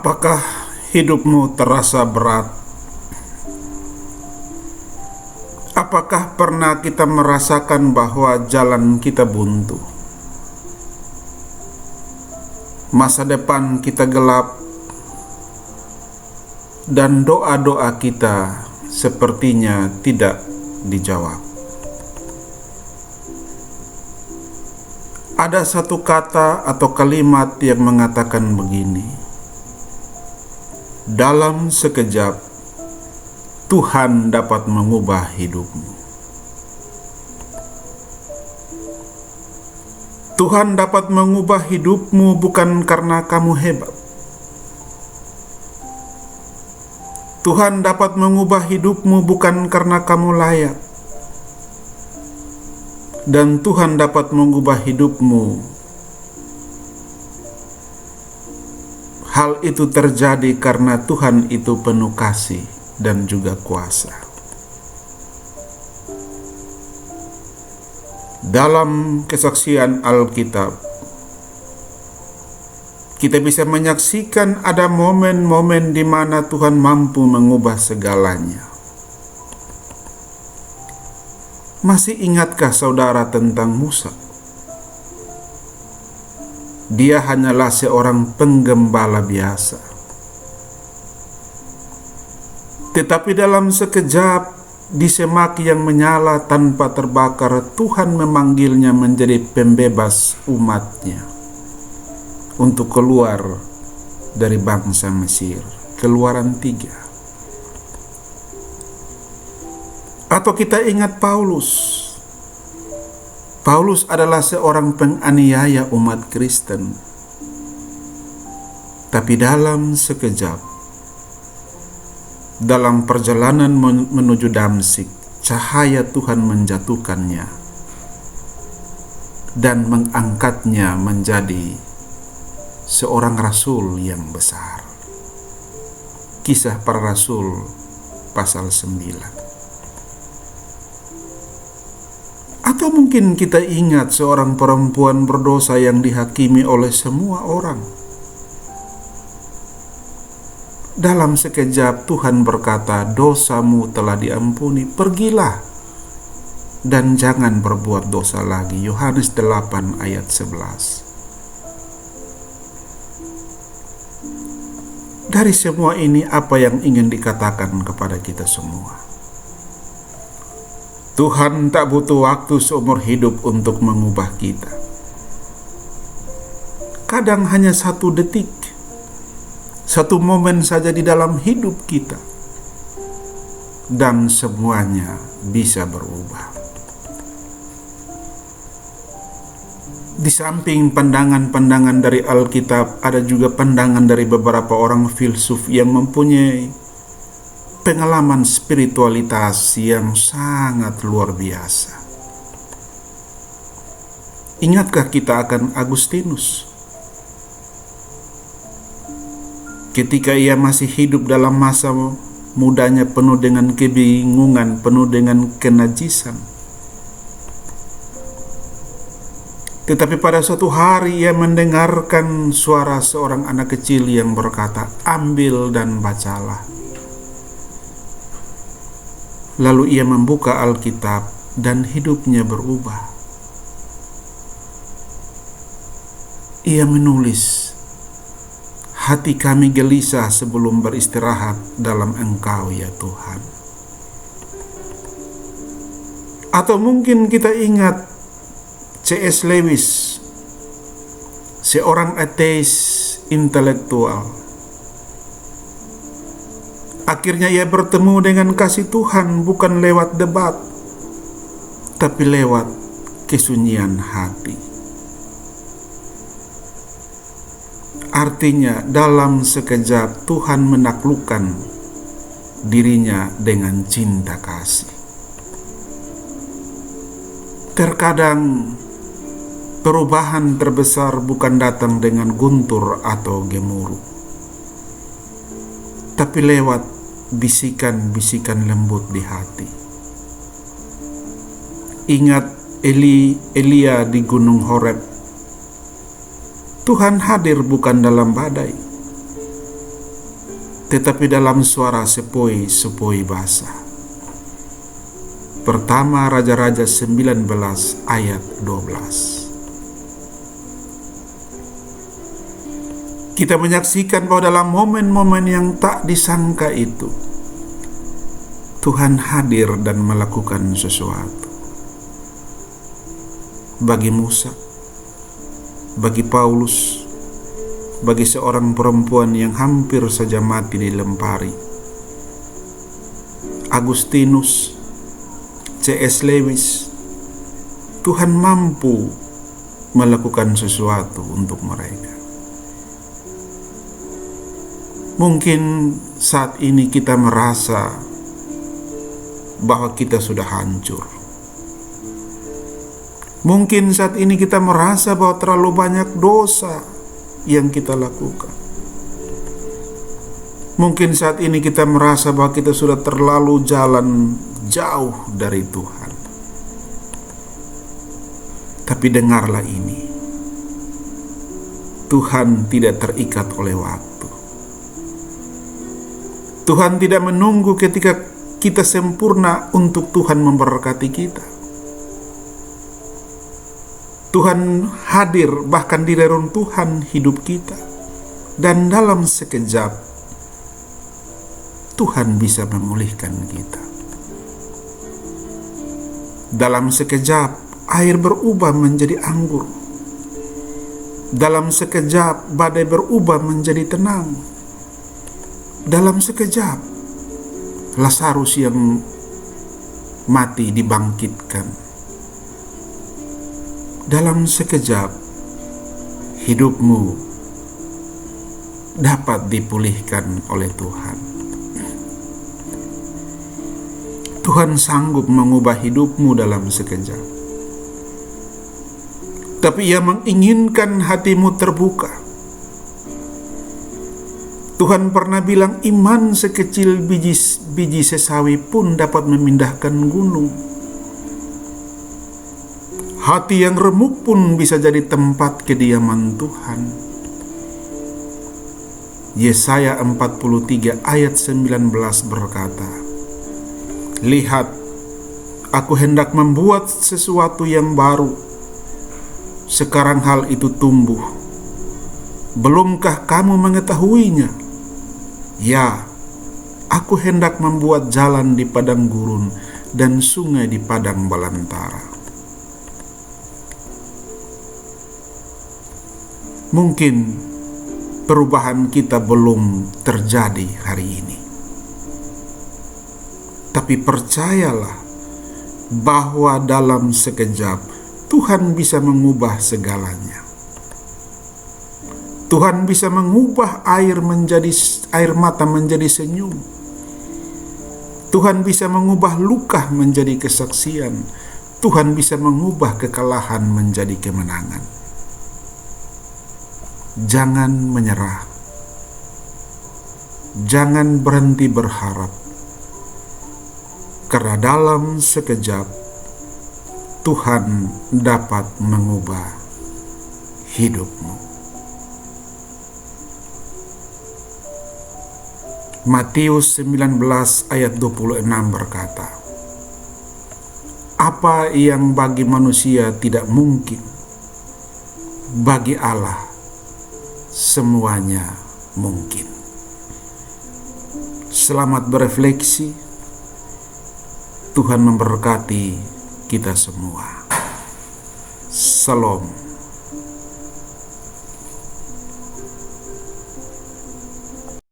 Apakah hidupmu terasa berat? Apakah pernah kita merasakan bahwa jalan kita buntu? Masa depan kita gelap dan doa-doa kita sepertinya tidak dijawab. Ada satu kata atau kalimat yang mengatakan begini: dalam sekejap Tuhan dapat mengubah hidupmu. Tuhan dapat mengubah hidupmu bukan karena kamu hebat. Tuhan dapat mengubah hidupmu bukan karena kamu layak. Dan Tuhan dapat mengubah hidupmu. Hal itu terjadi karena Tuhan itu penuh kasih dan juga kuasa. Dalam kesaksian Alkitab, kita bisa menyaksikan ada momen-momen di mana Tuhan mampu mengubah segalanya. Masih ingatkah saudara tentang Musa? Dia hanyalah seorang penggembala biasa. Tetapi dalam sekejap, di semaki yang menyala tanpa terbakar, Tuhan memanggilnya menjadi pembebas umatnya untuk keluar dari bangsa Mesir. Keluaran 3. Atau kita ingat Paulus. Paulus adalah seorang penganiaya umat Kristen. Tapi dalam sekejap, dalam perjalanan menuju Damsyik, cahaya Tuhan menjatuhkannya dan mengangkatnya menjadi seorang rasul yang besar. Kisah Para Rasul pasal 9. Atau mungkin kita ingat seorang perempuan berdosa yang dihakimi oleh semua orang. Dalam sekejap Tuhan berkata, dosamu telah diampuni, pergilah dan jangan berbuat dosa lagi. Yohanes 8 ayat 11. Dari semua ini, apa yang ingin dikatakan kepada kita semua? Tuhan tak butuh waktu seumur hidup untuk mengubah kita. Kadang hanya 1 detik, 1 momen saja di dalam hidup kita, dan semuanya bisa berubah. Di samping pandangan-pandangan dari Alkitab, ada juga pandangan dari beberapa orang filsuf yang mempunyai pengalaman spiritualitas yang sangat luar biasa. Ingatkah kita akan Agustinus? Ketika ia masih hidup dalam masa mudanya penuh dengan kebingungan, penuh dengan kenajisan. Tetapi pada suatu hari ia mendengarkan suara seorang anak kecil yang berkata, "Ambil dan bacalah." Lalu ia membuka Alkitab dan hidupnya berubah. Ia menulis, "Hati kami gelisah sebelum beristirahat dalam Engkau ya Tuhan." Atau mungkin kita ingat C.S. Lewis, seorang ateis intelektual. Akhirnya ia bertemu dengan kasih Tuhan bukan lewat debat, tapi lewat kesunyian hati. Artinya dalam sekejap Tuhan menaklukkan dirinya dengan cinta kasih. Terkadang perubahan terbesar bukan datang dengan guntur atau gemuruh, tapi lewat bisikan-bisikan lembut di hati. Ingat Elia di Gunung Horeb. Tuhan hadir bukan dalam badai, tetapi dalam suara sepoi-sepoi basah. Pertama Raja-Raja 19 ayat 12. Kita menyaksikan bahwa dalam momen-momen yang tak disangka itu, Tuhan hadir dan melakukan sesuatu. Bagi Musa, bagi Paulus, bagi seorang perempuan yang hampir saja mati dilempari, Agustinus, C.S. Lewis, Tuhan mampu melakukan sesuatu untuk mereka. Mungkin saat ini kita merasa bahwa kita sudah hancur. Mungkin saat ini kita merasa bahwa terlalu banyak dosa yang kita lakukan. Mungkin saat ini kita merasa bahwa kita sudah terlalu jalan jauh dari Tuhan. Tapi dengarlah ini. Tuhan tidak terikat oleh waktu. Tuhan tidak menunggu ketika kita sempurna untuk Tuhan memberkati kita. Tuhan hadir bahkan di reruntuhan hidup kita. Dan dalam sekejap Tuhan bisa memulihkan kita. Dalam sekejap air berubah menjadi anggur. Dalam sekejap badai berubah menjadi tenang. Dalam sekejap Lazarus yang mati dibangkitkan. Dalam sekejap hidupmu dapat dipulihkan oleh Tuhan. Tuhan sanggup mengubah hidupmu dalam sekejap. Tapi Ia menginginkan hatimu terbuka. Tuhan pernah bilang iman sekecil biji sesawi pun dapat memindahkan gunung. Hati yang remuk pun bisa jadi tempat kediaman Tuhan. Yesaya 43 ayat 19 berkata, "Lihat, aku hendak membuat sesuatu yang baru. Sekarang hal itu tumbuh. Belumkah kamu mengetahuinya? Ya, aku hendak membuat jalan di padang gurun dan sungai di padang belantara." Mungkin perubahan kita belum terjadi hari ini. Tapi percayalah bahwa dalam sekejap Tuhan bisa mengubah segalanya. Tuhan bisa mengubah air mata menjadi senyum. Tuhan bisa mengubah luka menjadi kesaksian. Tuhan bisa mengubah kekalahan menjadi kemenangan. Jangan menyerah. Jangan berhenti berharap. Karena dalam sekejap Tuhan dapat mengubah hidupmu. Matius 19 ayat 26 berkata, "Apa yang bagi manusia tidak mungkin, bagi Allah semuanya mungkin." Selamat berefleksi. Tuhan memberkati kita semua. Salam.